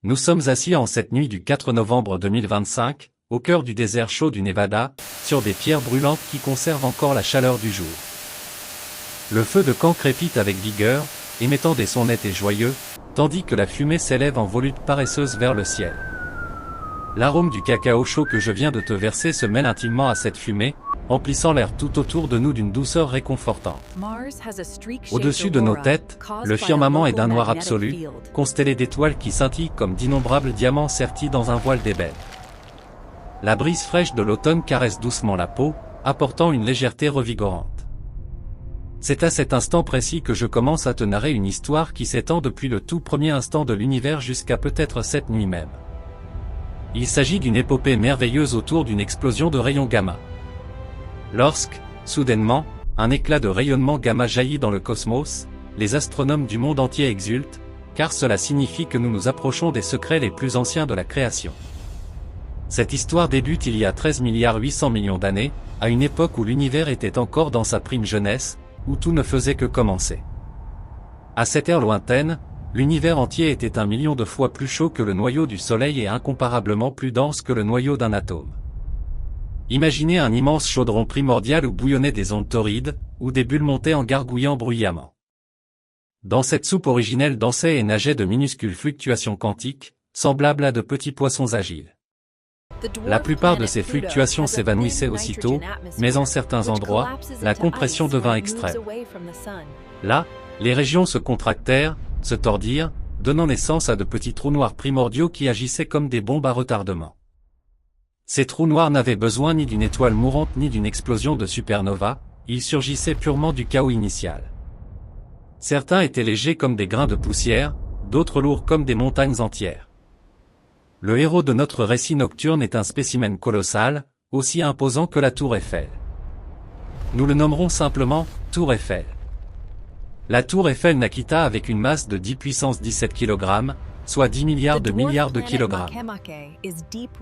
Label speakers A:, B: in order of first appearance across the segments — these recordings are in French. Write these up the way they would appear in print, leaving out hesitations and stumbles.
A: Nous sommes assis en cette nuit du 4 novembre 2025, au cœur du désert chaud du Nevada, sur des pierres brûlantes qui conservent encore la chaleur du jour. Le feu de camp crépite avec vigueur, émettant des sons nets et joyeux, tandis que la fumée s'élève en volute paresseuse vers le ciel. L'arôme du cacao chaud que je viens de te verser se mêle intimement à cette fumée, emplissant l'air tout autour de nous d'une douceur réconfortante. Au-dessus de nos têtes, le firmament est d'un noir absolu, constellé d'étoiles qui scintillent comme d'innombrables diamants sertis dans un voile d'ébène. La brise fraîche de l'automne caresse doucement la peau, apportant une légèreté revigorante. C'est à cet instant précis que je commence à te narrer une histoire qui s'étend depuis le tout premier instant de l'univers jusqu'à peut-être cette nuit même. Il s'agit d'une épopée merveilleuse autour d'une explosion de rayons gamma. Lorsque, soudainement, un éclat de rayonnement gamma jaillit dans le cosmos, les astronomes du monde entier exultent, car cela signifie que nous nous approchons des secrets les plus anciens de la création. Cette histoire débute il y a 13,8 milliards d'années, à une époque où l'univers était encore dans sa prime jeunesse, où tout ne faisait que commencer. À cette ère lointaine, l'univers entier était 1 million de fois plus chaud que le noyau du Soleil et incomparablement plus dense que le noyau d'un atome. Imaginez un immense chaudron primordial où bouillonnaient des ondes torrides, où des bulles montaient en gargouillant bruyamment. Dans cette soupe originelle dansaient et nageaient de minuscules fluctuations quantiques, semblables à de petits poissons agiles. La plupart de ces fluctuations s'évanouissaient aussitôt, mais en certains endroits, la compression devint extrême. Là, les régions se contractèrent, se tordirent, donnant naissance à de petits trous noirs primordiaux qui agissaient comme des bombes à retardement. Ces trous noirs n'avaient besoin ni d'une étoile mourante ni d'une explosion de supernova, ils surgissaient purement du chaos initial. Certains étaient légers comme des grains de poussière, d'autres lourds comme des montagnes entières. Le héros de notre récit nocturne est un spécimen colossal, aussi imposant que la tour Eiffel. Nous le nommerons simplement Tour Eiffel. La tour Eiffel naquita avec une masse de 10 puissance 17 kg, soit 10 milliards de kilogrammes.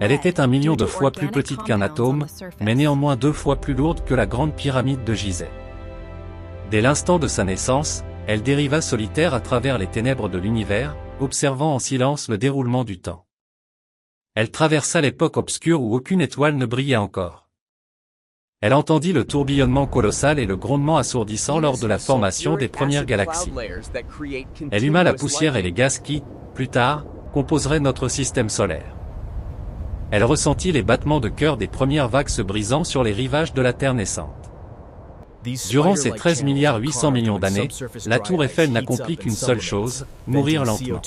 A: Elle était 1 million de fois plus petite qu'un atome, mais néanmoins 2 fois plus lourde que la grande pyramide de Gizeh. Dès l'instant de sa naissance, elle dériva solitaire à travers les ténèbres de l'univers, observant en silence le déroulement du temps. Elle traversa l'époque obscure où aucune étoile ne brillait encore. Elle entendit le tourbillonnement colossal et le grondement assourdissant lors de la formation des premières galaxies. Elle huma la poussière et les gaz qui, plus tard, composeraient notre système solaire. Elle ressentit les battements de cœur des premières vagues se brisant sur les rivages de la Terre naissante. Durant ces 13,8 milliards d'années, la tour Eiffel n'accomplit qu'une seule chose, mourir lentement.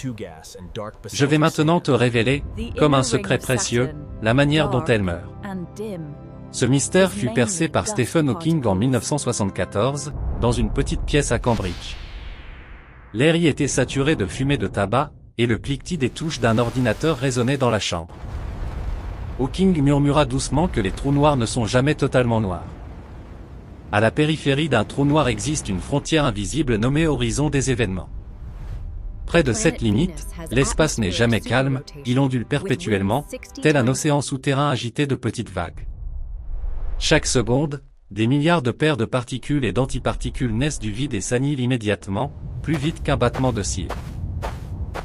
A: Je vais maintenant te révéler, comme un secret précieux, la manière dont elle meurt. Ce mystère fut percé par Stephen Hawking en 1974, dans une petite pièce à Cambridge. L'air y était saturé de fumée de tabac, et le cliquetis des touches d'un ordinateur résonnait dans la chambre. Hawking murmura doucement que les trous noirs ne sont jamais totalement noirs. À la périphérie d'un trou noir existe une frontière invisible nommée horizon des événements. Près de cette limite, l'espace n'est jamais calme, il ondule perpétuellement, tel un océan souterrain agité de petites vagues. Chaque seconde, des milliards de paires de particules et d'antiparticules naissent du vide et s'annihilent immédiatement, plus vite qu'un battement de cils.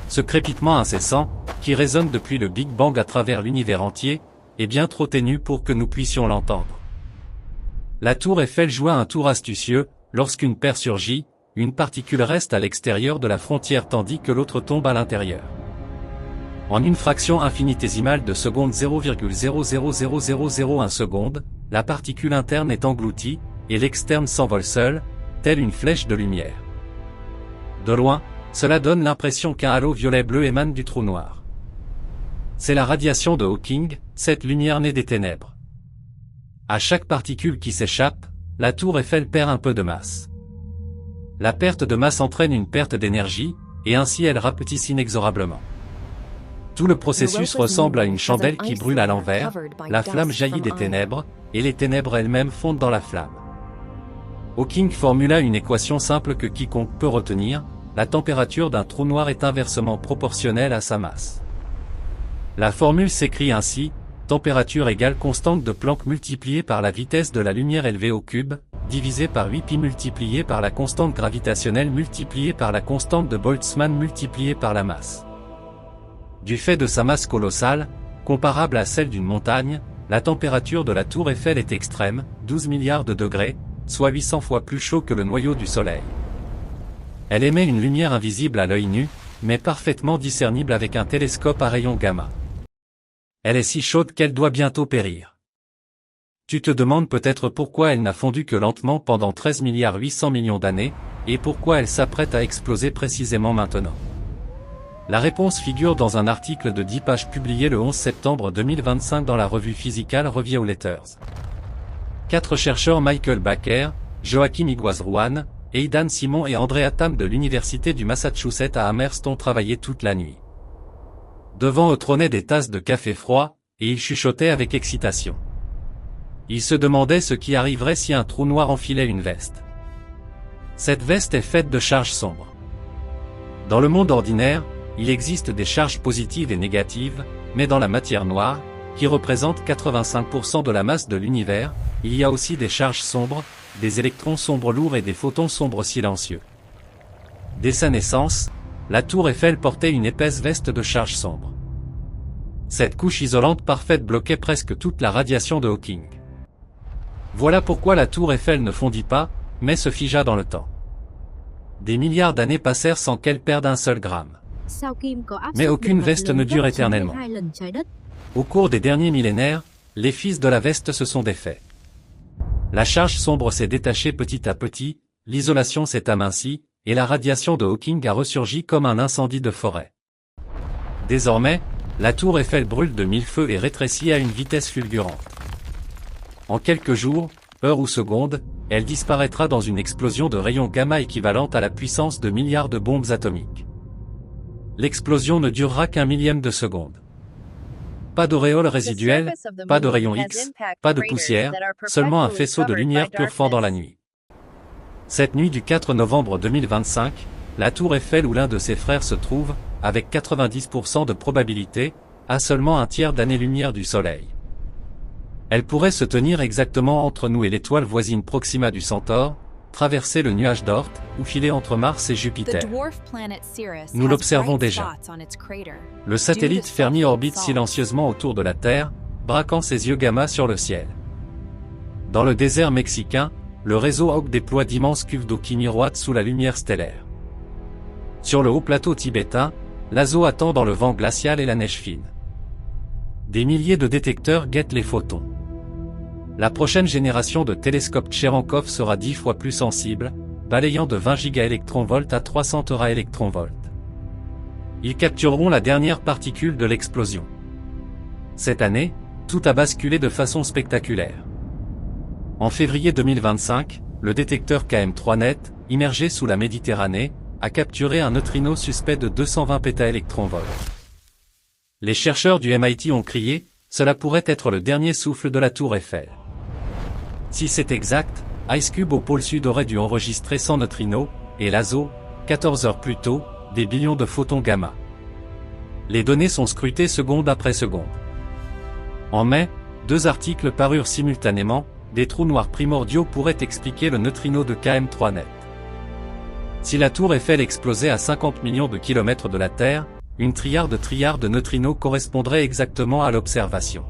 A: Ce crépitement incessant, qui résonne depuis le Big Bang à travers l'univers entier, est bien trop ténu pour que nous puissions l'entendre. La tour Eiffel joua un tour astucieux, lorsqu'une paire surgit, une particule reste à l'extérieur de la frontière tandis que l'autre tombe à l'intérieur. En une fraction infinitésimale de seconde 0,000001 seconde, la particule interne est engloutie, et l'externe s'envole seul, telle une flèche de lumière. De loin, cela donne l'impression qu'un halo violet-bleu émane du trou noir. C'est la radiation de Hawking, cette lumière née des ténèbres. À chaque particule qui s'échappe, la tour Eiffel perd un peu de masse. La perte de masse entraîne une perte d'énergie, et ainsi elle rapetisse inexorablement. Tout le processus ressemble à une chandelle qui brûle à l'envers, la flamme jaillit des ténèbres, et les ténèbres elles-mêmes fondent dans la flamme. Hawking formula une équation simple que quiconque peut retenir, la température d'un trou noir est inversement proportionnelle à sa masse. La formule s'écrit ainsi, température égale constante de Planck multipliée par la vitesse de la lumière élevée au cube, divisé par 8π multiplié par la constante gravitationnelle multipliée par la constante de Boltzmann multipliée par la masse. Du fait de sa masse colossale, comparable à celle d'une montagne, la température de la tour Eiffel est extrême, 12 milliards de degrés, soit 800 fois plus chaud que le noyau du Soleil. Elle émet une lumière invisible à l'œil nu, mais parfaitement discernible avec un télescope à rayons gamma. Elle est si chaude qu'elle doit bientôt périr. Tu te demandes peut-être pourquoi elle n'a fondu que lentement pendant 13 milliards 800 millions d'années, et pourquoi elle s'apprête à exploser précisément maintenant. La réponse figure dans un article de 10 pages publié le 11 septembre 2025 dans la revue Physical Review Letters. 4 chercheurs Michael Baker, Joachim Iguazruan, Aidan Simon et Andrea Tam de l'Université du Massachusetts à Amherst ont travaillé toute la nuit. Devant eux trônaient des tasses de café froid, et ils chuchotaient avec excitation. Ils se demandaient ce qui arriverait si un trou noir enfilait une veste. Cette veste est faite de charges sombres. Dans le monde ordinaire, il existe des charges positives et négatives, mais dans la matière noire, qui représente 85% de la masse de l'univers, il y a aussi des charges sombres, des électrons sombres lourds et des photons sombres silencieux. Dès sa naissance, la tour Eiffel portait une épaisse veste de charges sombres. Cette couche isolante parfaite bloquait presque toute la radiation de Hawking. Voilà pourquoi la tour Eiffel ne fondit pas, mais se figea dans le temps. Des milliards d'années passèrent sans qu'elle perde un seul gramme. Mais aucune veste ne dure éternellement. Au cours des derniers millénaires, les fils de la veste se sont défaits. La charge sombre s'est détachée petit à petit, l'isolation s'est amincie, et la radiation de Hawking a ressurgi comme un incendie de forêt. Désormais, la tour Eiffel brûle de mille feux et rétrécit à une vitesse fulgurante. En quelques jours, heures ou secondes, elle disparaîtra dans une explosion de rayons gamma équivalente à la puissance de milliards de bombes atomiques. L'explosion ne durera qu'un millième de seconde. Pas d'auréole résiduelle, pas de rayons X, pas de poussière, seulement un faisceau de lumière pure fendant la nuit. Cette nuit du 4 novembre 2025, la tour Eiffel où l'un de ses frères se trouve, avec 90% de probabilité, à seulement un tiers d'année-lumière du Soleil. Elle pourrait se tenir exactement entre nous et l'étoile voisine Proxima du Centaure, traverser le nuage d'Oort, ou filer entre Mars et Jupiter. Nous l'observons déjà. Le satellite Fermi orbite silencieusement autour de la Terre, braquant ses yeux gamma sur le ciel. Dans le désert mexicain, le réseau Hawk déploie d'immenses cuves d'eau qui miroitent sous la lumière stellaire. Sur le haut plateau tibétain, l'Azo attend dans le vent glacial et la neige fine. Des milliers de détecteurs guettent les photons. La prochaine génération de télescopes Cherenkov sera 10 fois plus sensible, balayant de 20 gigaélectronvolts à 300 teraélectronvolts. Ils captureront la dernière particule de l'explosion. Cette année, tout a basculé de façon spectaculaire. En février 2025, le détecteur KM3net, immergé sous la Méditerranée, a capturé un neutrino suspect de 220 pétaélectronvolts. Les chercheurs du MIT ont crié, cela pourrait être le dernier souffle de la tour Eiffel. Si c'est exact, IceCube au pôle sud aurait dû enregistrer 100 neutrinos, et l'Azo, 14 heures plus tôt, des billions de photons gamma. Les données sont scrutées seconde après seconde. En mai, 2 articles parurent simultanément, des trous noirs primordiaux pourraient expliquer le neutrino de KM3net. Si la tour Eiffel explosait à 50 millions de kilomètres de la Terre, une trilliard de neutrinos correspondrait exactement à l'observation.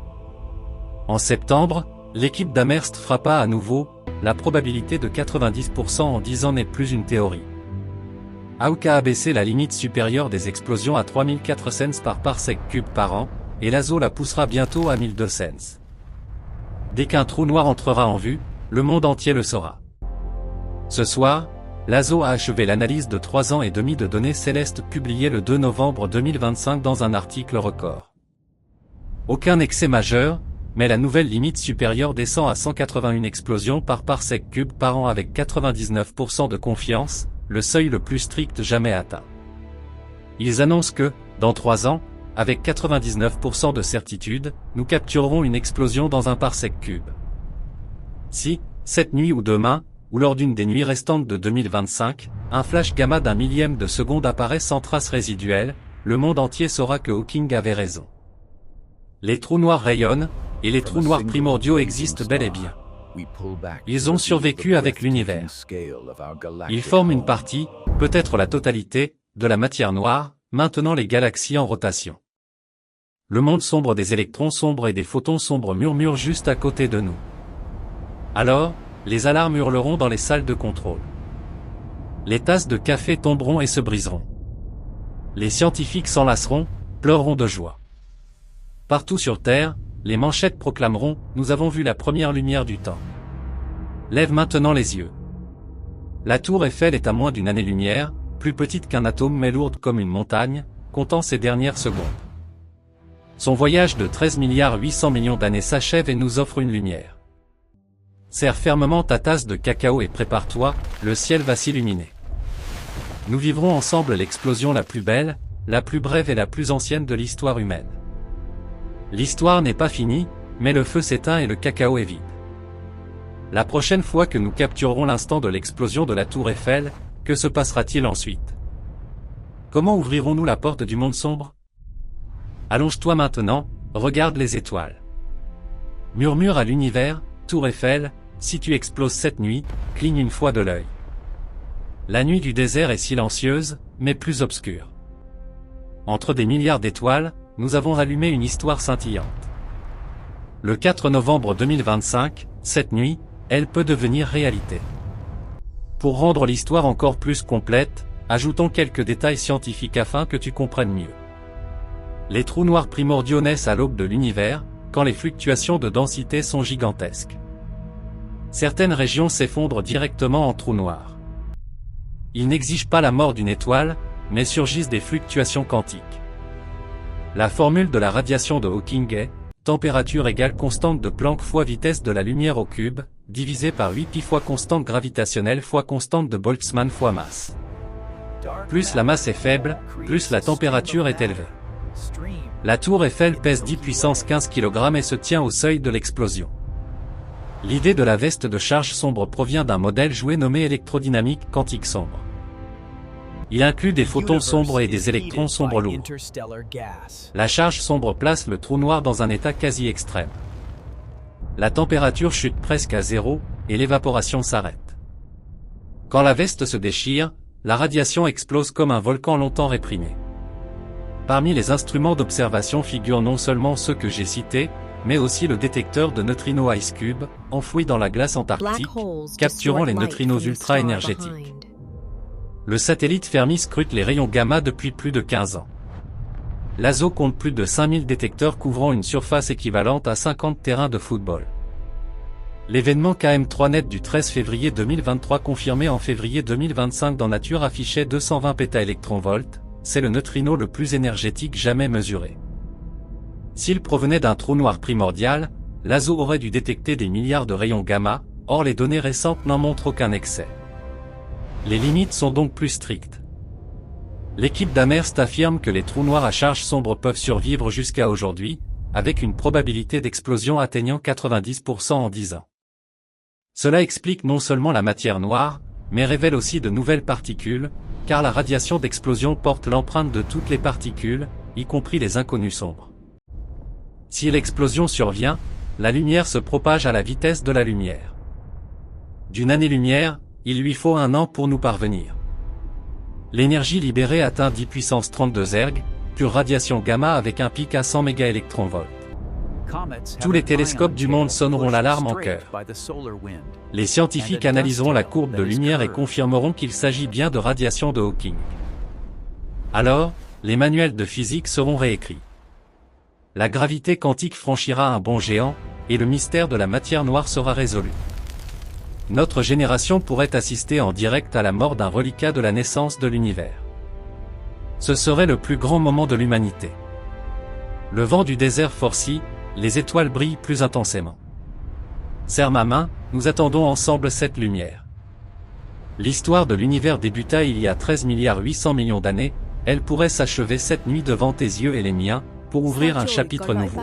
A: En septembre, l'équipe d'Amherst frappa à nouveau, la probabilité de 90% en 10 ans n'est plus une théorie. Hawk a abaissé la limite supérieure des explosions à 3004 cents par parsec cube par an, et l'Azo la poussera bientôt à 1200 cents. Dès qu'un trou noir entrera en vue, le monde entier le saura. Ce soir, l'Azo a achevé l'analyse de 3 ans et demi de données célestes publiées le 2 novembre 2025 dans un article record. Aucun excès majeur, mais la nouvelle limite supérieure descend à 181 explosions par parsec cube par an avec 99% de confiance, le seuil le plus strict jamais atteint. Ils annoncent que, dans 3 ans, avec 99% de certitude, nous capturerons une explosion dans un parsec cube. Si, cette nuit ou demain, ou lors d'une des nuits restantes de 2025, un flash gamma d'un millième de seconde apparaît sans trace résiduelle, le monde entier saura que Hawking avait raison. Les trous noirs rayonnent, et les trous noirs primordiaux existent bel et bien. Ils ont survécu avec l'univers. Ils forment une partie, peut-être la totalité, de la matière noire, maintenant les galaxies en rotation. Le monde sombre des électrons sombres et des photons sombres murmure juste à côté de nous. Alors, les alarmes hurleront dans les salles de contrôle. Les tasses de café tomberont et se briseront. Les scientifiques s'enlaceront, pleureront de joie. Partout sur Terre, les manchettes proclameront « Nous avons vu la première lumière du temps ». Lève maintenant les yeux. La tour Eiffel est à moins d'une année-lumière, plus petite qu'un atome mais lourde comme une montagne, comptant ses dernières secondes. Son voyage de 13,8 milliards d'années s'achève et nous offre une lumière. Serre fermement ta tasse de cacao et prépare-toi, le ciel va s'illuminer. Nous vivrons ensemble l'explosion la plus belle, la plus brève et la plus ancienne de l'histoire humaine. L'histoire n'est pas finie, mais le feu s'éteint et le cacao est vide. La prochaine fois que nous capturerons l'instant de l'explosion de la tour Eiffel, que se passera-t-il ensuite? Comment ouvrirons-nous la porte du monde sombre? Allonge-toi maintenant, regarde les étoiles. Murmure à l'univers, tour Eiffel, si tu exploses cette nuit, cligne une fois de l'œil. La nuit du désert est silencieuse, mais plus obscure. Entre des milliards d'étoiles, nous avons allumé une histoire scintillante. Le 4 novembre 2025, cette nuit, elle peut devenir réalité. Pour rendre l'histoire encore plus complète, ajoutons quelques détails scientifiques afin que tu comprennes mieux. Les trous noirs primordiaux naissent à l'aube de l'univers, quand les fluctuations de densité sont gigantesques. Certaines régions s'effondrent directement en trous noirs. Ils n'exigent pas la mort d'une étoile, mais surgissent des fluctuations quantiques. La formule de la radiation de Hawking est température égale constante de Planck fois vitesse de la lumière au cube, divisé par 8π fois constante gravitationnelle fois constante de Boltzmann fois masse. Plus la masse est faible, plus la température est élevée. La tour Eiffel pèse 10 puissance 15 kg et se tient au seuil de l'explosion. L'idée de la veste de charge sombre provient d'un modèle jouet nommé électrodynamique quantique sombre. Il inclut des photons sombres et des électrons sombres lourds. La charge sombre place le trou noir dans un état quasi extrême. La température chute presque à zéro, et l'évaporation s'arrête. Quand la veste se déchire, la radiation explose comme un volcan longtemps réprimé. Parmi les instruments d'observation figurent non seulement ceux que j'ai cités, mais aussi le détecteur de neutrinos IceCube, enfoui dans la glace antarctique, capturant les neutrinos ultra-énergétiques. Le satellite Fermi scrute les rayons gamma depuis plus de 15 ans. L'ASO compte plus de 5000 détecteurs couvrant une surface équivalente à 50 terrains de football. L'événement KM3net du 13 février 2023 confirmé en février 2025 dans Nature affichait 220 pétaélectronvolts, c'est le neutrino le plus énergétique jamais mesuré. S'il provenait d'un trou noir primordial, l'ASO aurait dû détecter des milliards de rayons gamma, or les données récentes n'en montrent aucun excès. Les limites sont donc plus strictes. L'équipe d'Amherst affirme que les trous noirs à charge sombre peuvent survivre jusqu'à aujourd'hui, avec une probabilité d'explosion atteignant 90% en 10 ans. Cela explique non seulement la matière noire, mais révèle aussi de nouvelles particules, car la radiation d'explosion porte l'empreinte de toutes les particules, y compris les inconnus sombres. Si l'explosion survient, la lumière se propage à la vitesse de la lumière. D'une année-lumière, il lui faut 1 an pour nous parvenir. L'énergie libérée atteint 10 puissance 32 erg, pure radiation gamma avec un pic à 100 mégaélectronvolts. Tous les télescopes du monde sonneront l'alarme en chœur. Les scientifiques analyseront la courbe de lumière et confirmeront qu'il s'agit bien de radiation de Hawking. Alors, les manuels de physique seront réécrits. La gravité quantique franchira un bond géant, et le mystère de la matière noire sera résolu. Notre génération pourrait assister en direct à la mort d'un reliquat de la naissance de l'univers. Ce serait le plus grand moment de l'humanité. Le vent du désert forcit, les étoiles brillent plus intensément. Serre ma main, nous attendons ensemble cette lumière. L'histoire de l'univers débuta il y a 13,8 milliards d'années, elle pourrait s'achever cette nuit devant tes yeux et les miens, pour ouvrir un chapitre nouveau.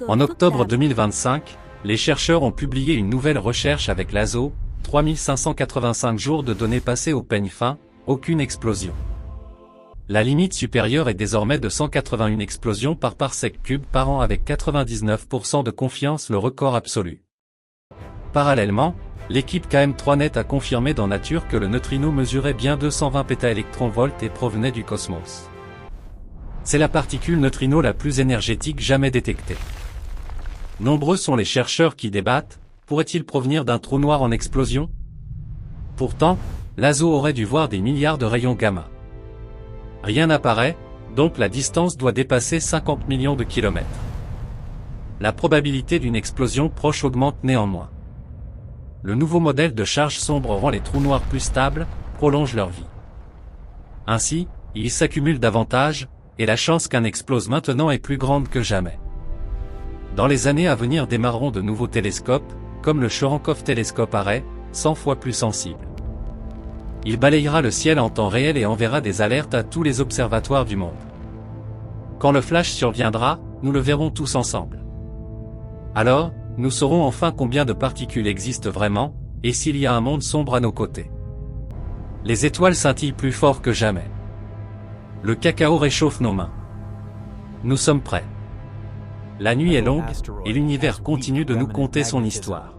A: En octobre 2025, les chercheurs ont publié une nouvelle recherche avec l'ASO, 3585 jours de données passées au peigne fin, aucune explosion. La limite supérieure est désormais de 181 explosions par parsec cube par an avec 99% de confiance, le record absolu. Parallèlement, l'équipe KM3net a confirmé dans Nature que le neutrino mesurait bien 220 pétaélectronvolts et provenait du cosmos. C'est la particule neutrino la plus énergétique jamais détectée. Nombreux sont les chercheurs qui débattent, pourrait-il provenir d'un trou noir en explosion? Pourtant, l'ASO aurait dû voir des milliards de rayons gamma. Rien n'apparaît, donc la distance doit dépasser 50 millions de kilomètres. La probabilité d'une explosion proche augmente néanmoins. Le nouveau modèle de charge sombre rend les trous noirs plus stables, prolonge leur vie. Ainsi, ils s'accumulent davantage, et la chance qu'un explose maintenant est plus grande que jamais. Dans les années à venir démarreront de nouveaux télescopes, comme le Cherenkov télescope Array, 100 fois plus sensible. Il balayera le ciel en temps réel et enverra des alertes à tous les observatoires du monde. Quand le flash surviendra, nous le verrons tous ensemble. Alors, nous saurons enfin combien de particules existent vraiment, et s'il y a un monde sombre à nos côtés. Les étoiles scintillent plus fort que jamais. Le cacao réchauffe nos mains. Nous sommes prêts. La nuit est longue, et l'univers continue de nous conter son histoire.